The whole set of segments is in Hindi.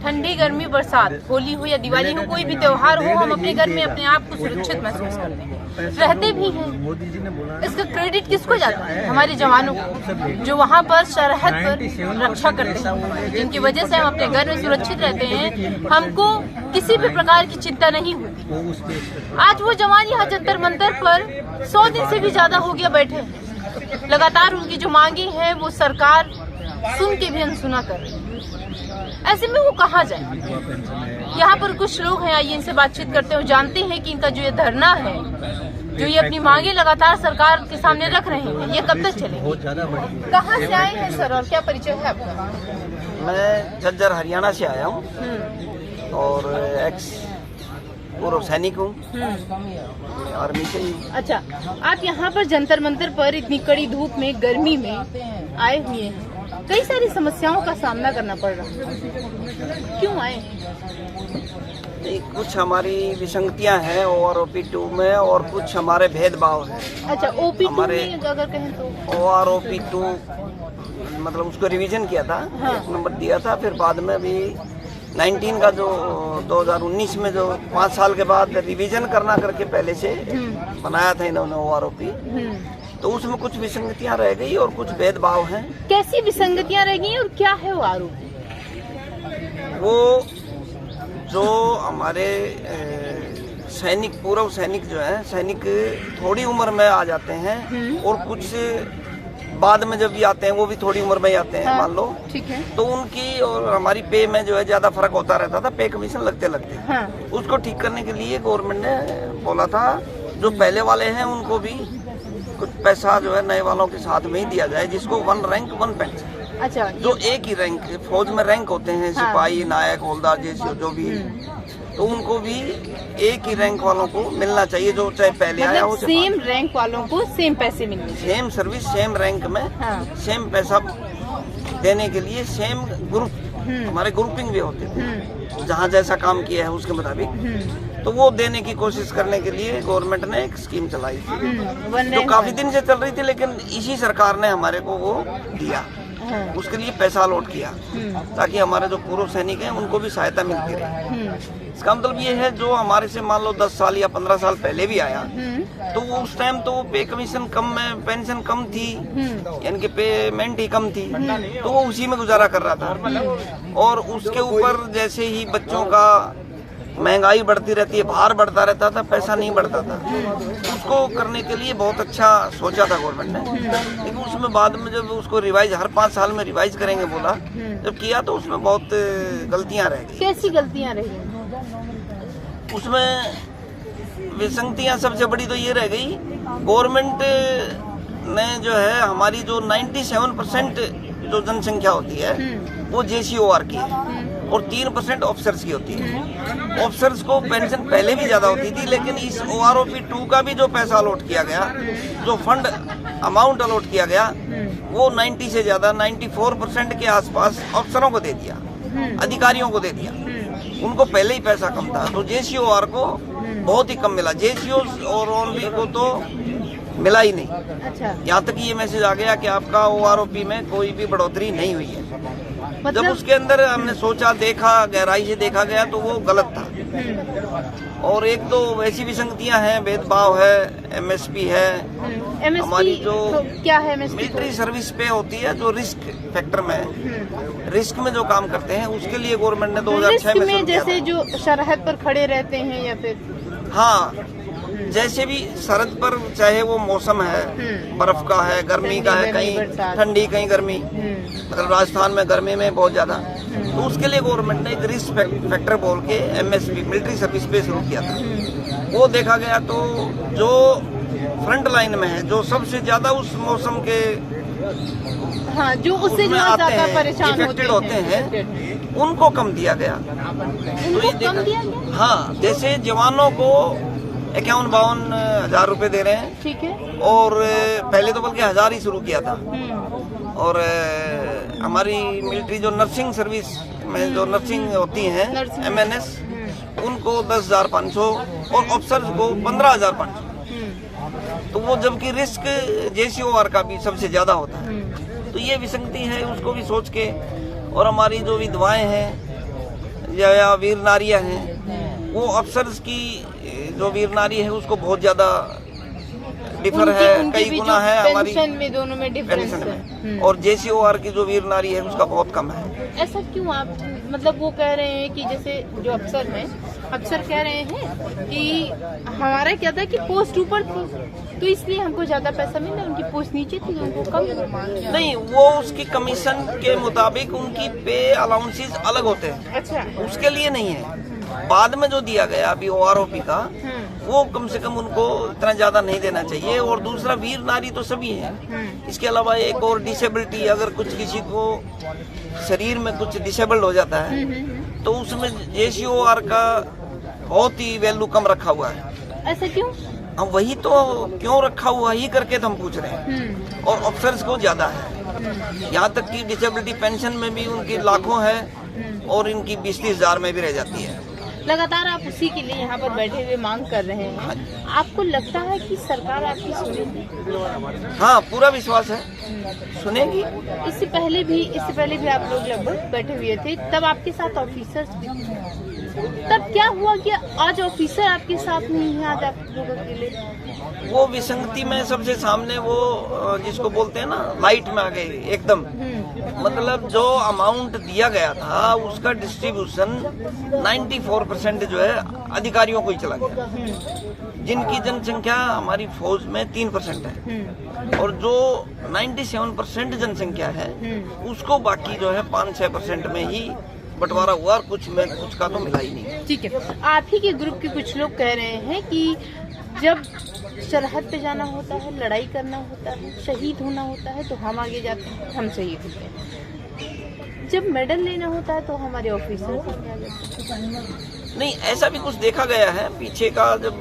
ठंडी गर्मी बरसात, होली हो या दिवाली हो, कोई भी त्योहार हो, हम अपने घर में अपने आप को सुरक्षित महसूस करते हैं, रहते भी हैं। इसका क्रेडिट किसको जाता है? हमारे जवानों को, जो वहाँ पर सरहद पर रक्षा करते हैं, जिनकी वजह से हम अपने घर में सुरक्षित रहते हैं। हमको किसी भी प्रकार की चिंता नहीं होती। आज वो जवान यहाँ जंतर मंतर पर 100 दिन से भी ज्यादा हो गया बैठे हैं। लगातार उनकी जो मांगे हैं वो सरकार सुन के भी अनसुना कर रही है। ऐसे में वो कहाँ जाए? यहाँ पर कुछ लोग हैं, आइए इनसे बातचीत करते हैं। जानते हैं कि इनका जो ये धरना है, जो ये अपनी मांगे लगातार सरकार के सामने रख रहे हैं, ये कब तक चलेगी? कहाँ से आए हैं सर और क्या परिचय है आपका? मैं झज्जर हरियाणा से आया हूँ और एक्स पूर्व सैनिक हूँ आर्मी से ही। अच्छा, आप यहाँ पर जंतर मंतर पर इतनी कड़ी धूप में, गर्मी में आए हुए हैं, कई सारी समस्याओं का सामना करना पड़ रहा है, क्यों आए? कुछ हमारी विसंगतियां हैं OROP 2 में और कुछ हमारे भेदभाव हैं। अच्छा, OP2 में अगर कहें तो OROP 2 मतलब उसको रिवीजन किया था, हाँ। 1 नंबर दिया था, फिर बाद में भी 19 का जो 2019 में जो 5 साल के बाद रिवीजन करना करके पहले से बनाया था इन्होंने OROP, तो उसमें कुछ विसंगतियां रह गई और कुछ भेदभाव हैं। कैसी विसंगतियां रह गई और क्या है वो आरोप? वो जो हमारे सैनिक, पूर्व सैनिक जो है, सैनिक थोड़ी उम्र में आ जाते हैं और कुछ बाद में जब भी आते हैं वो भी थोड़ी उम्र में ही आते हैं, हाँ, मान लो, ठीक है। तो उनकी और हमारी पे में जो है ज्यादा फर्क होता रहता था, पे कमीशन लगते, हाँ। उसको ठीक करने के लिए गवर्नमेंट ने बोला था जो पहले वाले हैं उनको भी कुछ पैसा जो है नए वालों के साथ में ही दिया जाए, जिसको 1 रैंक 1 पेंशन। अच्छा, जो एक ही रैंक, फौज में रैंक होते हैं, हाँ। सिपाही, नायक, हवलदार जैसे जो भी, तो उनको भी एक ही रैंक वालों को मिलना चाहिए, जो चाहे पहले आया हो। सेम रैंक वालों को सेम पैसे मिलने, सेम सर्विस, सेम रैंक में, हाँ। सेम पैसा देने के लिए सेम ग्रुप, हमारे ग्रुपिंग भी होते थे, जहाँ जैसा काम किया है उसके मुताबिक, तो वो देने की कोशिश करने के लिए गवर्नमेंट ने एक स्कीम चलाई थी, जो काफी दिन से चल रही थी, लेकिन इसी सरकार ने हमारे को वो दिया, उसके लिए पैसा अलॉट किया, ताकि हमारे जो पूर्व सैनिक हैं उनको भी सहायता मिलती रहे। इसका मतलब ये है जो हमारे से मान लो 10 साल या 15 साल पहले भी आया, तो वो उस टाइम तो पे कमीशन कम में, पेंशन कम थी, यानी कि पेमेंट ही कम थी, तो वो उसी में गुजारा कर रहा था। और उसके ऊपर जैसे ही बच्चों का महंगाई बढ़ती रहती है, भार बढ़ता रहता था, पैसा नहीं बढ़ता था, उसको करने के लिए बहुत अच्छा सोचा था गवर्नमेंट ने, लेकिन उसमें बाद में जब उसको रिवाइज हर 5 साल में रिवाइज करेंगे बोला, जब किया तो उसमें बहुत गलतियां रह गई। कैसी गलतियां रही? उसमें विसंगतियां सबसे बड़ी तो ये रह गई, गवर्नमेंट ने जो है हमारी जो 97% जो जनसंख्या होती है वो JCOR की है और 3% ऑफिसर्स की होती है। ऑफिसर्स को पेंशन पहले भी ज्यादा होती थी, लेकिन इस OROP 2 का भी जो पैसा अलॉट किया गया, जो फंड अमाउंट अलॉट किया गया, वो 90 से ज्यादा 94% के आसपास अफसरों को दे दिया, अधिकारियों को दे दिया। उनको पहले ही पैसा कम था, तो JCOR को बहुत ही कम मिला, JCOs और ONV को तो मिला ही नहीं। अच्छा। यहाँ तक ये मैसेज आ गया कि आपका OROP में कोई भी बढ़ोतरी नहीं हुई है। जब उसके अंदर हमने सोचा, देखा, गहराई से देखा गया तो वो गलत था। और एक तो वैसी विसंगतियां हैं, भेदभाव है, MSP है, हमारी जो क्या है मिलिट्री सर्विस पे होती है, जो रिस्क फैक्टर में, रिस्क में जो काम करते हैं, उसके लिए गवर्नमेंट ने 2006 में जैसे जो सरहद पर खड़े रहते हैं या फिर, हाँ, जैसे भी सरहद पर, चाहे वो मौसम है, बर्फ का है, गर्मी का है, कहीं ठंडी कहीं गर्मी, मतलब राजस्थान में गर्मी में बहुत ज्यादा, तो उसके लिए गवर्नमेंट ने एक रिस्क फैक्टर बोल के MSP मिलिट्री सर्विस पे शुरू किया था। वो देखा गया तो जो फ्रंट लाइन में है, जो सबसे ज्यादा उस मौसम के, हाँ, जो उससे ज्यादा परेशान होते हैं, उनको कम दिया गया। तो ये देखा, हाँ, जैसे जवानों को 51-52 हजार रुपए दे रहे हैं, ठीक है, और पहले तो बल्कि 1000 ही शुरू किया था। और हमारी मिलिट्री जो नर्सिंग सर्विस में जो नर्सिंग होती हैं, MNS, उनको 10,500 और ऑफिसर्स को 15,500। तो वो जबकि रिस्क JCOR का भी सबसे ज्यादा होता है। तो ये विसंगति है, उसको भी सोच के। और हमारी जो विधवाएं हैं या वीर नारियां हैं, वो अफसर्स की जो वीर नारी है उसको बहुत ज्यादा डिफर है, कई गुना है हमारी पेंशन में, दोनों में डिफरेंस पेंशन है। में। और JCOR की जो वीर नारी है उसका बहुत कम है। ऐसा क्यों? आप मतलब वो कह रहे हैं कि जैसे जो अफसर हैं, अफसर कह रहे हैं कि हमारा क्या था कि पोस्ट ऊपर थी तो इसलिए हमको ज्यादा पैसा मिला, उनकी पोस्ट नीचे थी तो उनको कम। नहीं, वो उसकी कमीशन के मुताबिक उनकी पे अलाउंसेस अलग होते हैं। अच्छा, उसके लिए नहीं है। बाद में जो दिया गया अभी OROP का, वो कम से कम उनको इतना ज्यादा नहीं देना चाहिए। और दूसरा, वीर नारी तो सभी है। इसके अलावा एक और डिसेबिलिटी, अगर कुछ किसी को शरीर में कुछ डिसेबल्ड हो जाता है तो उसमें JCOR का बहुत ही वैल्यू कम रखा हुआ है। ऐसा क्यों? हम वही तो क्यों रखा हुआ ही करके तो हम पूछ रहे हैं। और अफसर्स को ज्यादा है, यहाँ तक कि डिसेबिलिटी पेंशन में भी उनकी लाखों है और इनकी 20-30 हजार में भी रह जाती है। लगातार आप उसी के लिए यहाँ पर बैठे हुए मांग कर रहे हैं। आपको लगता है कि सरकार आपकी सुनेगी? हाँ, पूरा विश्वास है, सुनेगी। इससे पहले भी आप लोग लगभग बैठे हुए थे, तब आपके साथ ऑफिसर्स भी थे। तब क्या हुआ कि आज ऑफिसर आपके साथ नहीं है, आज आप लोग अकेले? वो विसंगति में सबसे सामने वो जिसको बोलते हैं ना, लाइट में आ गए एकदम। मतलब जो अमाउंट दिया गया था उसका डिस्ट्रीब्यूशन 94% जो है अधिकारियों को ही चला गया, जिनकी जनसंख्या हमारी फौज में 3% है। और जो 97% जनसंख्या है उसको बाकी जो है 5-6% में ही बंटवारा हुआ, और कुछ का तो मिला ही नहीं। ठीक है, आप ही के ग्रुप के कुछ लोग कह रहे हैं कि जब सरहद पे जाना होता है, लड़ाई करना होता है, शहीद होना होता है तो हम आगे जाते हैं, हम शहीद होते हैं। जब मेडल लेना होता है तो हमारे ऑफिसर आगे जाते हैं। नहीं, ऐसा भी कुछ देखा गया है पीछे का, जब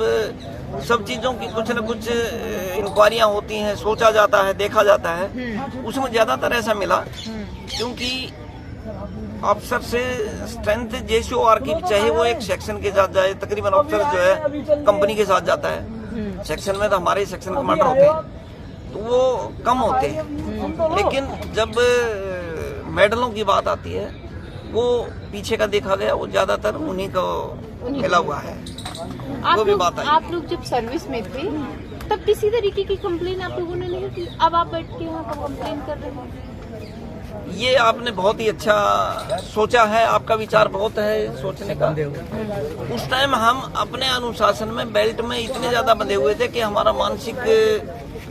सब चीजों की कुछ न कुछ इंक्वायरियां होती हैं, सोचा जाता है, देखा जाता है, उसमें ज्यादातर ऐसा मिला। क्योंकि अफसर से स्ट्रेंथ JCOR की, चाहे वो एक सेक्शन के साथ जाए, तकरीबन अफसर जो है कंपनी के साथ जाता है। सेक्शन में तो हमारे सेक्शन कमांडर होते हैं तो वो कम होते हैं, लेकिन जब मेडलों की बात आती है वो पीछे का देखा गया, वो ज्यादातर उन्हीं को मिला हुआ है। वो भी बात आई। आप लोग जब सर्विस में थे तब किसी तरीके की कंप्लेन आप लोगों ने नहीं की? अब आप बैठ के यहाँ पर कंप्लेन कर रहे हैं। ये आपने बहुत ही अच्छा सोचा है, आपका विचार बहुत है सोचने का। उस टाइम हम अपने अनुशासन में बेल्ट में इतने ज्यादा बंधे हुए थे कि हमारा मानसिक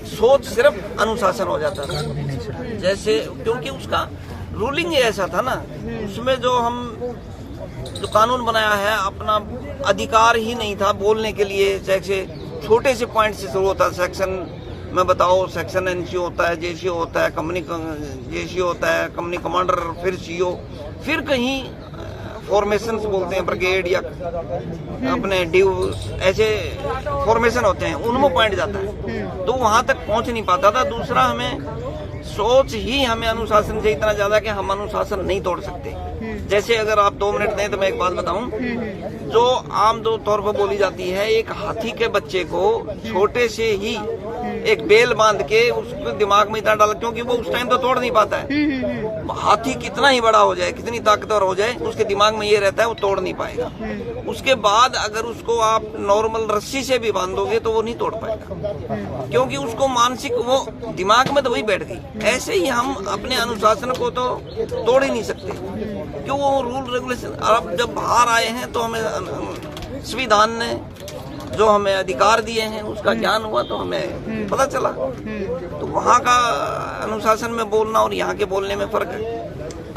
सोच सिर्फ अनुशासन हो जाता था। जैसे क्योंकि उसका रूलिंग ऐसा था ना, उसमें जो कानून बनाया है, अपना अधिकार ही नहीं था बोलने के लिए। जैसे छोटे से पॉइंट से शुरू होता है, सेक्शन में बताओ, सेक्शन NCO होता है, JCO होता है, कंपनी JCO होता है, कंपनी कमांडर, फिर CO, फिर कहीं फॉर्मेशन बोलते हैं, ब्रिगेड या अपने ड्यू, ऐसे फॉर्मेशन होते हैं, उनमें पॉइंट जाता है तो वहां तक पहुंच नहीं पाता था। दूसरा, हमें सोच ही हमें अनुशासन से इतना ज्यादा कि हम अनुशासन नहीं तोड़ सकते। जैसे अगर आप 2 मिनट दें तो मैं एक बात बताऊं, जो आम तौर पर बोली जाती है, एक हाथी के बच्चे को छोटे से ही एक बेल बांध के उसके दिमाग में इतना डाला, क्योंकि वो उस टाइम तो तोड़ नहीं पाता है। हाथी कितना ही बड़ा हो जाए, कितनी ताकतवर हो जाए, उसके दिमाग में ये रहता है वो तोड़ नहीं पाएगा। उसके बाद अगर उसको आप नॉर्मल रस्सी से भी बांधोगे तो वो नहीं तोड़ पाएगा, क्योंकि उसको मानसिक वो दिमाग में तो वही बैठ गई। ऐसे ही हम अपने अनुशासन को तो तोड़ ही नहीं सकते, क्यों वो रूल रेगुलेशन। अब जब बाहर आए हैं तो हमें संविधान ने जो हमें अधिकार दिए हैं उसका ज्ञान हुआ, तो हमें पता चला। तो वहाँ का अनुशासन में बोलना और यहाँ के बोलने में फर्क है।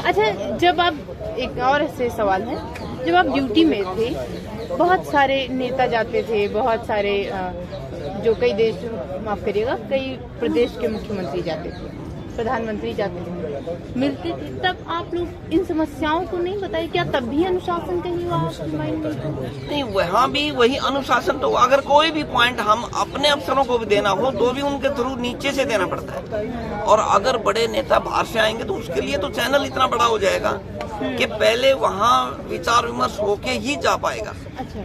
अच्छा, जब आप, एक और ऐसे सवाल है, जब आप ड्यूटी में थे बहुत सारे नेता जाते थे, बहुत सारे जो कई देश, माफ करिएगा, कई प्रदेश के मुख्यमंत्री जाते थे, प्रधानमंत्री जाते थे, मिलते थे, तब आप लोग इन समस्याओं को नहीं बताए? क्या तब भी अनुशासन कहीं वहाँ माइंड नहीं? वहाँ भी वही अनुशासन। तो अगर कोई भी पॉइंट हम अपने अफसरों को भी देना हो तो भी उनके थ्रू नीचे से देना पड़ता है। और अगर बड़े नेता बाहर से आएंगे तो उसके लिए तो चैनल इतना बड़ा हो जाएगा कि पहले वहाँ विचार विमर्श होके ही जा पाएगा।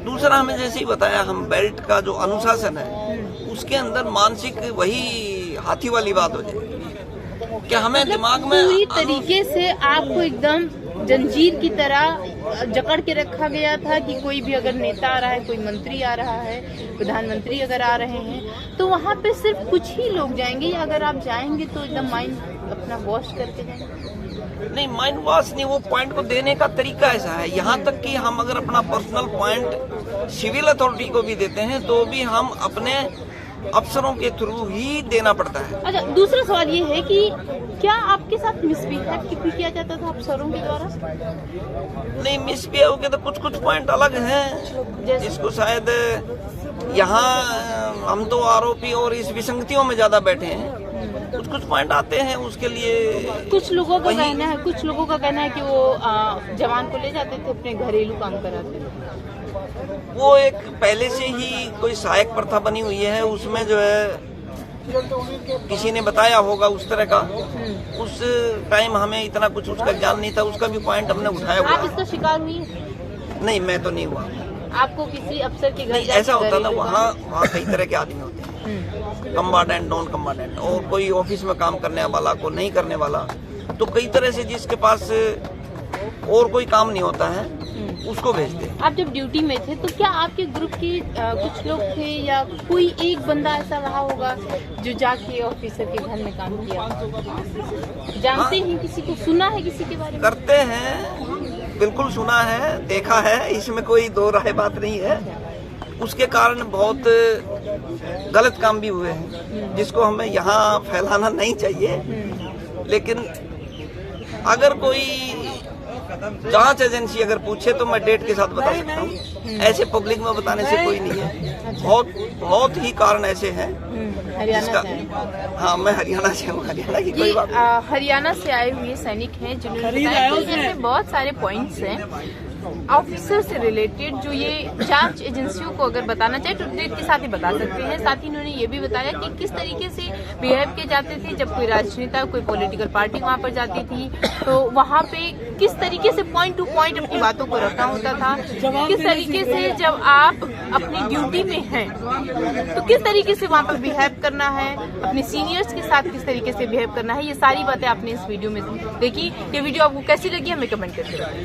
दूसरा, हमें जैसे ही बताया, हम बेल्ट का जो अनुशासन है उसके अंदर मानसिक वही हाथी वाली बात हो जाएगी कि हमें दिमाग में पूरी तरीके से आपको एकदम जंजीर की तरह जकड़ के रखा गया था कि कोई भी अगर नेता आ रहा है, कोई मंत्री आ रहा है, प्रधानमंत्री अगर आ रहे हैं तो वहाँ पे सिर्फ कुछ ही लोग जाएंगे, या अगर आप जाएंगे तो एकदम माइंड अपना वॉश करके जाएंगे? नहीं, माइंड वॉश नहीं, वो पॉइंट को देने का तरीका ऐसा है। यहाँ तक कि हम अगर अपना पर्सनल पॉइंट सिविल अथॉरिटी को भी देते हैं तो भी हम अपने अफसरों के थ्रू ही देना पड़ता है। अच्छा, दूसरा सवाल ये है कि क्या आपके साथ मिसबिहेव भी किया जाता था अफसरों के द्वारा? नहीं, मिसबिहेव के तो कुछ पॉइंट अलग हैं जिसको शायद यहाँ हम तो आरोपी और इस विसंगतियों में ज्यादा बैठे हैं। कुछ पॉइंट आते हैं उसके लिए। कुछ लोगों का कहना है कि वो जवान को ले जाते थे, अपने घरेलू काम कराते थे। वो एक पहले से ही कोई सहायक प्रथा बनी हुई है, उसमें जो है किसी ने बताया होगा उस तरह का। उस टाइम हमें इतना कुछ उसका ज्ञान नहीं था, उसका भी पॉइंट हमने उठाया हुआ। आप इसका शिकार हुई? नहीं, मैं तो नहीं हुआ। आपको किसी अफसर के घर ऐसा होता था, वहाँ कई तरह के आदमी होते हैं, कम्बाटेंट, नॉन कम्बाटेंट, और कोई ऑफिस में काम करने वाला, को नहीं करने वाला, तो कई तरह से जिसके पास और कोई काम नहीं होता है उसको भेजते हैं। आप जब ड्यूटी में थे तो क्या आपके ग्रुप के कुछ लोग थे या कोई एक बंदा ऐसा रहा होगा जो जाके ऑफिसर के घर में काम किया? जानते हैं किसी को, सुना है किसी के बारे में? करते हैं, बिल्कुल सुना है, देखा है, इसमें कोई दो राय बात नहीं है। उसके कारण बहुत गलत काम भी हुए हैं जिसको हमें यहाँ फैलाना नहीं चाहिए। लेकिन अगर कोई जांच एजेंसी अगर पूछे तो मैं डेट के साथ बता सकता हूँ, ऐसे पब्लिक में बताने से कोई नहीं है। बहुत ही कारण ऐसे हैं। हरियाणा से? हाँ, मैं हरियाणा से हूँ। हरियाणा की कोई बात नहीं। हरियाणा से आए हुए सैनिक हैं जिन्होंने बताया कि इसमें बहुत सारे पॉइंट्स हैं ऑफिसर से रिलेटेड, जो ये जांच एजेंसियों को अगर बताना चाहे तो डेट के साथ ही बता सकते हैं। साथ ही उन्होंने ये भी बताया कि किस तरीके से बिहेव किए जाते थे जब कोई राजनेता, कोई पॉलिटिकल पार्टी वहां पर जाती थी तो वहां पे किस तरीके से पॉइंट टू पॉइंट अपनी बातों को रखना होता था, किस तरीके से जब आप अपनी ड्यूटी में हैं तो किस तरीके से वहां पर बिहेव करना है, अपने सीनियर्स के साथ किस तरीके से बिहेव करना है। ये सारी बातें आपने इस वीडियो में देखी। ये वीडियो आपको कैसी लगी हमें कमेंट करके बताइए।